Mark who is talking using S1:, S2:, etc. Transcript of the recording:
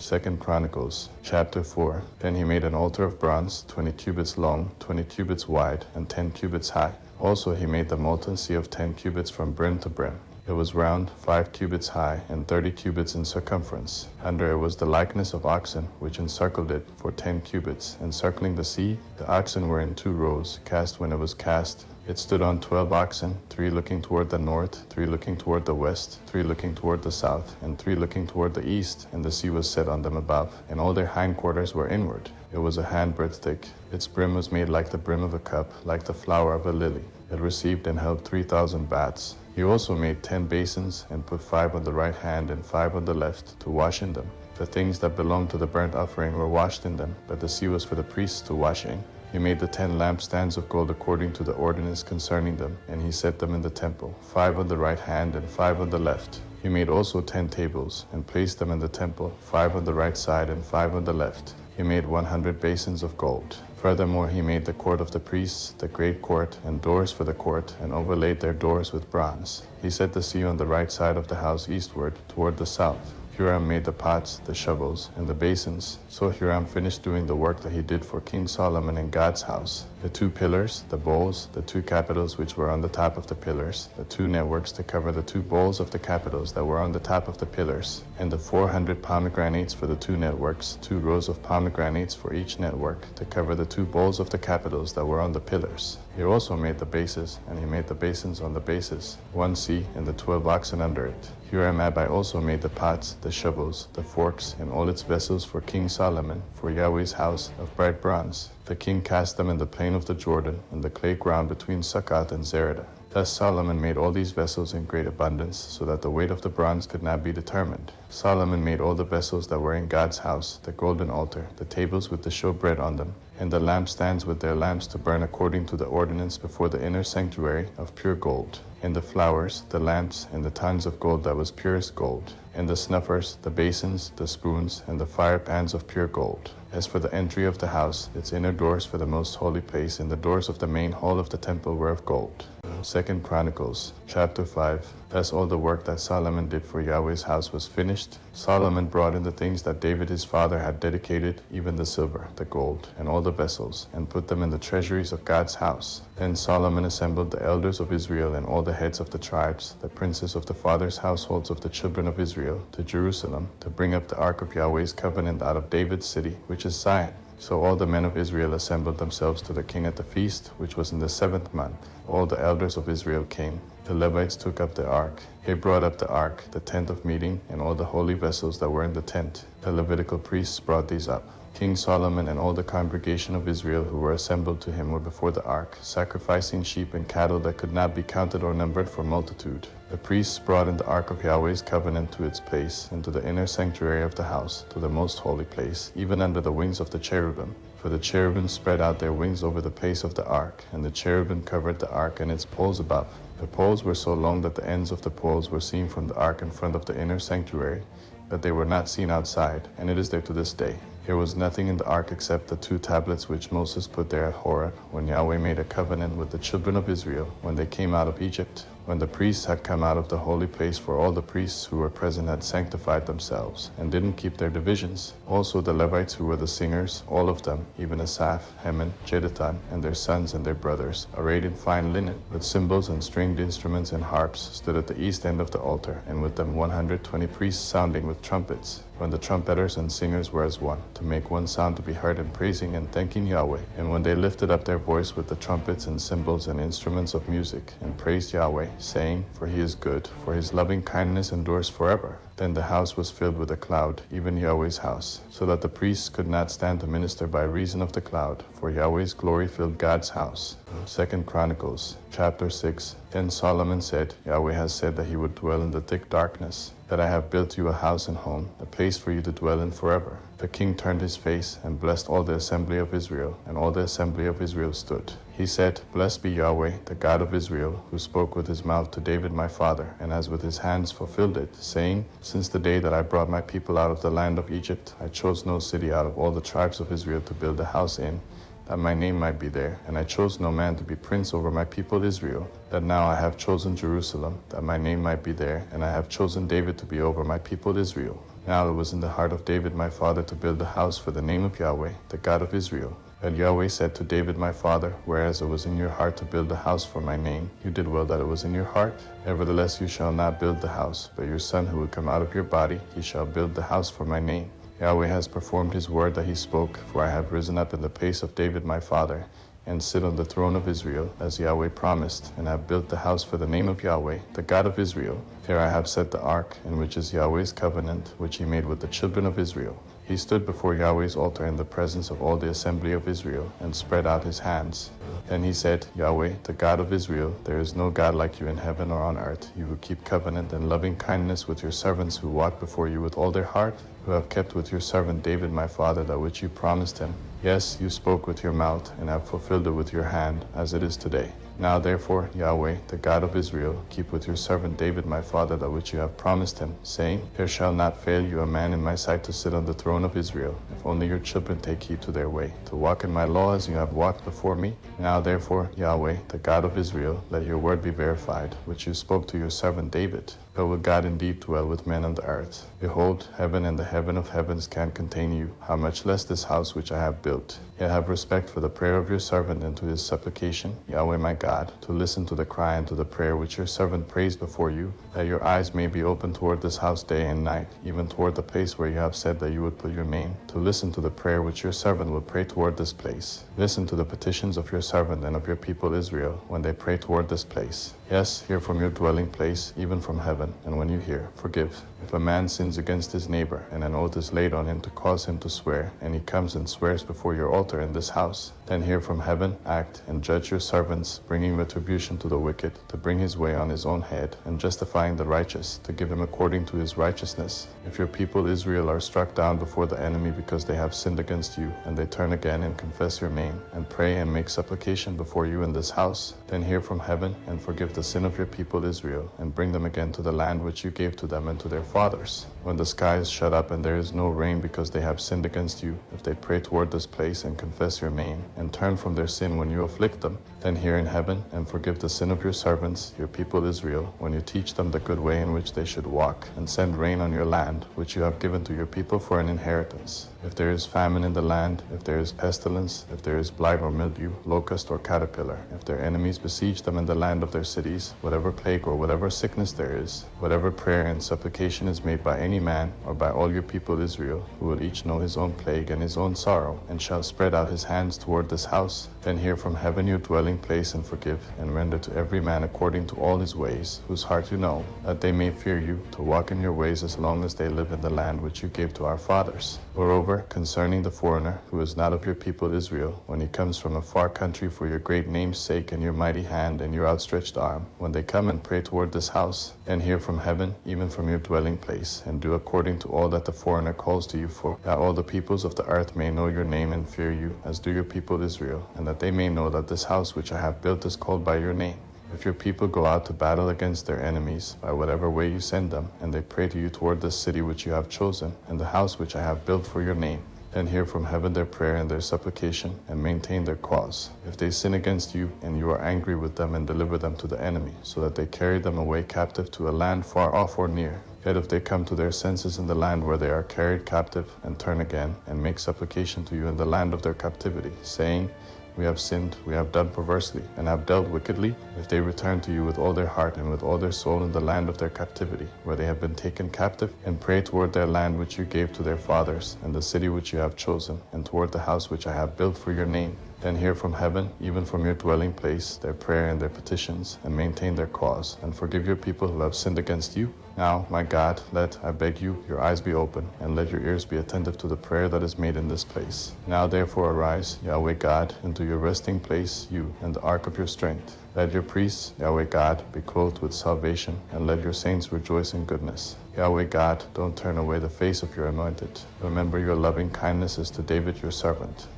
S1: 2 Chronicles, chapter 4. Then he made an altar of bronze, 20 cubits long, 20 cubits wide, and 10 cubits high. Also he made the molten sea of 10 cubits from brim to brim. It was round, 5 cubits high, and 30 cubits in circumference. Under it was the likeness of oxen, which encircled it for 10 cubits. Encircling the sea, the oxen were in 2 rows, cast when it was cast. It stood on 12 oxen, 3 looking toward the north, 3 looking toward the west, 3 looking toward the south, and 3 looking toward the east, and the sea was set on them above, and all their hindquarters were inward. It was a handbreadth thick. Its brim was made like the brim of a cup, like the flower of a lily. It received and held 3,000 baths. He also made 10 basins, and put 5 on the right hand and 5 on the left, to wash in them. The things that belonged to the burnt offering were washed in them, but the sea was for the priests to wash in. He made the 10 lampstands of gold according to the ordinance concerning them, and he set them in the temple, 5 on the right hand and 5 on the left. He made also 10 tables, and placed them in the temple, 5 on the right side and 5 on the left. He made 100 basins of gold. Furthermore, he made the court of the priests, the great court, and doors for the court, and overlaid their doors with bronze. He set the sea on the right side of the house eastward, toward the south. Huram made the pots, the shovels, and the basins. So Huram finished doing the work that he did for King Solomon in God's house. The 2 pillars, the bowls, the 2 capitals which were on the top of the pillars, the 2 networks to cover the 2 bowls of the capitals that were on the top of the pillars, and the 400 pomegranates for the 2 networks, 2 rows of pomegranates for each network to cover the 2 bowls of the capitals that were on the pillars. He also made the bases, and he made the basins on the bases, 1 sea and the 12 oxen under it. Huram-Abi also made the pots, the shovels, the forks, and all its vessels for King Solomon, for Yahweh's house, of bright bronze. The king cast them in the plain of the Jordan, in the clay ground between Succoth and Zereda. Thus Solomon made all these vessels in great abundance, so that the weight of the bronze could not be determined. Solomon made all the vessels that were in God's house, the golden altar, the tables with the showbread on them, and the lampstands with their lamps to burn according to the ordinance before the inner sanctuary of pure gold, and the flowers, the lamps, and the tons of gold that was purest gold, and the snuffers, the basins, the spoons, and the fire pans of pure gold. As for the entry of the house, its inner doors for the most holy place and the doors of the main hall of the temple were of gold. 2 Chronicles, chapter 5. Thus all the work that Solomon did for Yahweh's house was finished. Solomon brought in the things that David his father had dedicated, even the silver, the gold, and all the vessels, and put them in the treasuries of God's house. Then Solomon assembled the elders of Israel and all the heads of the tribes, the princes of the fathers' households of the children of Israel, to Jerusalem, to bring up the ark of Yahweh's covenant out of David's city, which is Zion. So all the men of Israel assembled themselves to the king at the feast, which was in the 7th month. All the elders of Israel came. The Levites took up the ark. They brought up the ark, the tent of meeting, and all the holy vessels that were in the tent. The Levitical priests brought these up. King Solomon and all the congregation of Israel who were assembled to him were before the ark, sacrificing sheep and cattle that could not be counted or numbered for multitude. The priests brought in the ark of Yahweh's covenant to its place, into the inner sanctuary of the house, to the most holy place, even under the wings of the cherubim. For the cherubim spread out their wings over the place of the ark, and the cherubim covered the ark and its poles above. The poles were so long that the ends of the poles were seen from the ark in front of the inner sanctuary, that they were not seen outside, and it is there to this day. There was nothing in the ark except the 2 tablets which Moses put there at Horeb, when Yahweh made a covenant with the children of Israel when they came out of Egypt. When the priests had come out of the holy place, for all the priests who were present had sanctified themselves, and didn't keep their divisions. Also the Levites who were the singers, all of them, even Asaph, Heman, Jeduthun, and their sons and their brothers, arrayed in fine linen, with cymbals and stringed instruments and harps, stood at the east end of the altar, and with them 120 priests sounding with trumpets, when the trumpeters and singers were as one, to make one sound to be heard in praising and thanking Yahweh. And when they lifted up their voice with the trumpets and cymbals and instruments of music, and praised Yahweh, saying, For he is good, for his loving kindness endures forever. Then the house was filled with a cloud, even Yahweh's house, so that the priests could not stand to minister by reason of the cloud, for Yahweh's glory filled God's house. 2 Chronicles, chapter 6. Then Solomon said, Yahweh has said that he would dwell in the thick darkness, that I have built you a house and home, a place for you to dwell in forever. The king turned his face and blessed all the assembly of Israel, and all the assembly of Israel stood. He said, Blessed be Yahweh, the God of Israel, who spoke with his mouth to David my father, and has with his hands fulfilled it, saying, Since the day that I brought my people out of the land of Egypt, I chose no city out of all the tribes of Israel to build a house in, that my name might be there, and I chose no man to be prince over my people Israel, that now I have chosen Jerusalem, that my name might be there, and I have chosen David to be over my people Israel. Now it was in the heart of David my father to build a house for the name of Yahweh, the God of Israel. And Yahweh said to David my father, whereas it was in your heart to build a house for my name, you did well that it was in your heart. Nevertheless you shall not build the house, but your son who will come out of your body, he shall build the house for my name. Yahweh has performed his word that he spoke, for I have risen up in the place of David my father, and sit on the throne of Israel, as Yahweh promised, and have built the house for the name of Yahweh, the God of Israel. Here I have set the ark, in which is Yahweh's covenant, which he made with the children of Israel. He stood before Yahweh's altar in the presence of all the assembly of Israel, and spread out his hands. Then he said, Yahweh, the God of Israel, there is no God like you in heaven or on earth, you who keep covenant and loving kindness with your servants who walk before you with all their heart, who have kept with your servant David my father that which you promised him. Yes, you spoke with your mouth, and have fulfilled it with your hand, as it is today. Now therefore, Yahweh, the God of Israel, keep with your servant David my father that which you have promised him, saying, There shall not fail you a man in my sight to sit on the throne of Israel, if only your children take heed to their way, to walk in my law as you have walked before me. Now therefore, Yahweh, the God of Israel, let your word be verified, which you spoke to your servant David. But will God indeed dwell with men on the earth? Behold, heaven and the heaven of heavens can contain you, how much less this house which I have built. Yet have respect for the prayer of your servant and to his supplication, Yahweh my God, to listen to the cry and to the prayer which your servant prays before you, that your eyes may be open toward this house day and night, even toward the place where you have said that you would put your name, to listen to the prayer which your servant will pray toward this place. Listen to the petitions of your servant and of your people Israel, when they pray toward this place. Yes, hear from your dwelling place, even from heaven, and when you hear, forgive. If a man sins against his neighbor, and an oath is laid on him to cause him to swear, and he comes and swears before your altar in this house, then hear from heaven, act, and judge your servants, bringing retribution to the wicked, to bring his way on his own head, and justifying the righteous, to give him according to his righteousness. If your people Israel are struck down before the enemy because they have sinned against you, and they turn again and confess your name, and pray and make supplication before you in this house, then hear from heaven, and forgive the sin of your people Israel, and bring them again to the land which you gave to them and to their fathers. When the sky is shut up and there is no rain because they have sinned against you, if they pray toward this place and confess your name, and turn from their sin when you afflict them, then hear in heaven, and forgive the sin of your servants, your people Israel, when you teach them the good way in which they should walk, and send rain on your land, which you have given to your people for an inheritance. If there is famine in the land, if there is pestilence, if there is blight or mildew, locust or caterpillar, if their enemies besiege them in the land of their cities, whatever plague or whatever sickness there is, whatever prayer and supplication is made by any man or by all your people Israel, who will each know his own plague and his own sorrow, and shall spread out his hands toward this house, then hear from heaven your dwelling place, and forgive, and render to every man according to all his ways, whose heart you know, that they may fear you, to walk in your ways as long as they live in the land which you gave to our fathers. Moreover, concerning the foreigner, who is not of your people Israel, when he comes from a far country for your great name's sake and your mighty hand and your outstretched arm, when they come and pray toward this house, then hear from heaven, even from your dwelling place, and do according to all that the foreigner calls to you for, that all the peoples of the earth may know your name and fear you, as do your people Israel, and that they may know that this house which I have built is called by your name. If your people go out to battle against their enemies, by whatever way you send them, and they pray to you toward this city which you have chosen, and the house which I have built for your name, then hear from heaven their prayer and their supplication, and maintain their cause. If they sin against you, and you are angry with them, and deliver them to the enemy, so that they carry them away captive to a land far off or near, yet if they come to their senses in the land where they are carried captive, and turn again, and make supplication to you in the land of their captivity, saying, We have sinned, we have done perversely, and have dealt wickedly, if they return to you with all their heart and with all their soul in the land of their captivity, where they have been taken captive, and pray toward their land which you gave to their fathers, and the city which you have chosen, and toward the house which I have built for your name, then hear from heaven, even from your dwelling place, their prayer and their petitions, and maintain their cause, and forgive your people who have sinned against you. Now, my God, let, I beg you, your eyes be open, and let your ears be attentive to the prayer that is made in this place. Now therefore arise, Yahweh God, into your resting place, you, and the ark of your strength. Let your priests, Yahweh God, be clothed with salvation, and let your saints rejoice in goodness. Yahweh God, don't turn away the face of your anointed. Remember your loving kindnesses to David your servant.